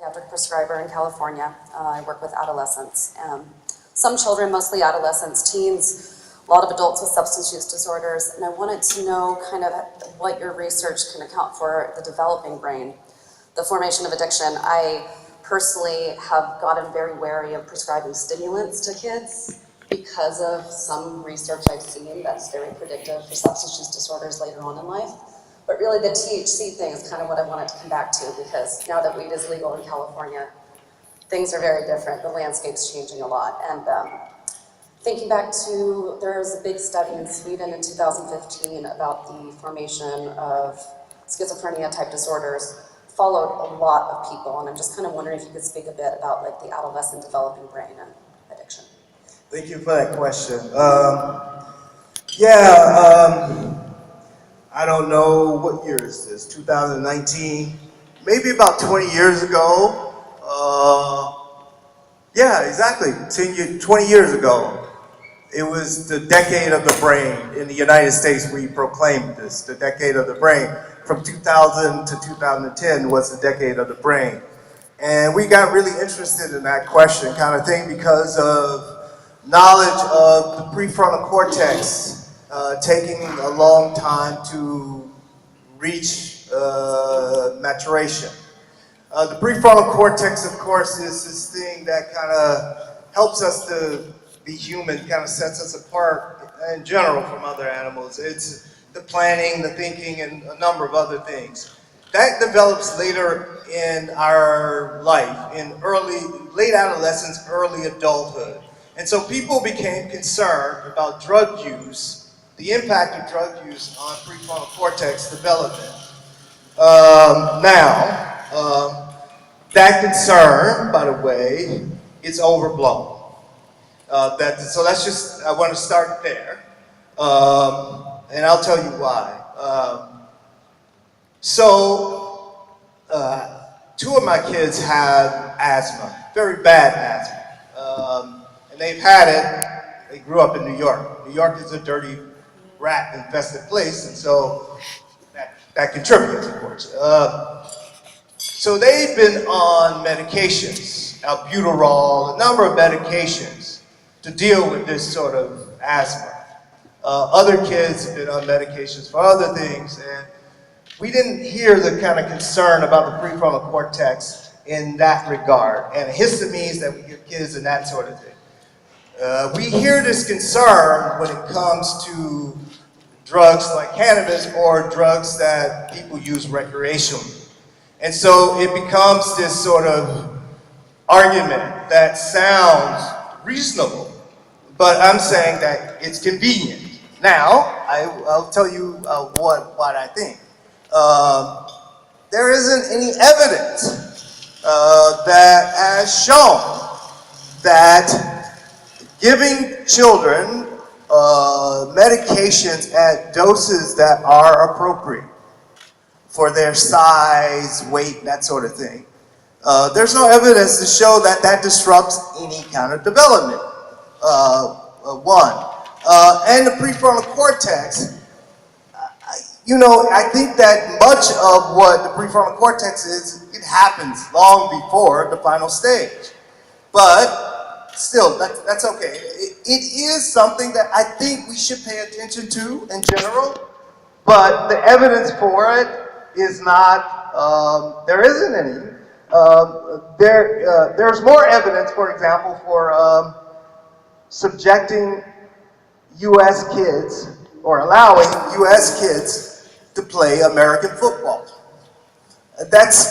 pediatric prescriber in California. I work with adolescents. Some children, mostly adolescents, teens, a lot of adults with substance use disorders, and I wanted to know kind of what your research can account for the developing brain, the formation of addiction. I personally have gotten very wary of prescribing stimulants to kids because of some research I've seen that's very predictive for substance use disorders later on in life. But really the THC thing is kind of what I wanted to come back to, because now that weed is legal in California, things are very different. The landscape's changing a lot. And thinking back to, there was a big study in Sweden in 2015 about the formation of schizophrenia type disorders, followed a lot of people. And I'm just kind of wondering if you could speak a bit about like the adolescent developing brain and addiction. Thank you for that question. I don't know, what year is this, 2019? Maybe about 20 years ago. Yeah, exactly, 20 years ago. It was the decade of the brain. In the United States, we proclaimed this, the decade of the brain. From 2000 to 2010 was the decade of the brain. And we got really interested in that question kind of thing because of knowledge of the prefrontal cortex taking a long time to reach maturation. The prefrontal cortex, of course, is this thing that kind of helps us to be human, kind of sets us apart in general from other animals. It's the planning, the thinking, and a number of other things. That develops later in our life, in late adolescence, early adulthood. And so people became concerned about drug use, the impact of drug use on prefrontal cortex development. That concern, by the way, is overblown. So that's just, I want to start there. And I'll tell you why. Two of my kids have asthma, very bad asthma. And they've had it, they grew up in New York. New York is a dirty, rat-infested place, and so that contributes, of course. So they've been on medications, albuterol, a number of medications to deal with this sort of asthma. Other kids have been on medications for other things, and we didn't hear the kind of concern about the prefrontal cortex in that regard, and histamines that we give kids and that sort of thing. We hear this concern when it comes to drugs like cannabis or drugs that people use recreationally. And so it becomes this sort of argument that sounds reasonable, but I'm saying that it's convenient. Now, I'll tell you what I think. There isn't any evidence that has shown that giving children medications at doses that are appropriate for their size, weight, that sort of thing. There's no evidence to show that that disrupts any kind of development, and the prefrontal cortex, I think that much of what the prefrontal cortex is, it happens long before the final stage. But still, that's okay. It is something that I think we should pay attention to in general, but the evidence for it is not, there isn't any. There's more evidence, for example, for subjecting U.S. kids, or allowing U.S. kids to play American football. That's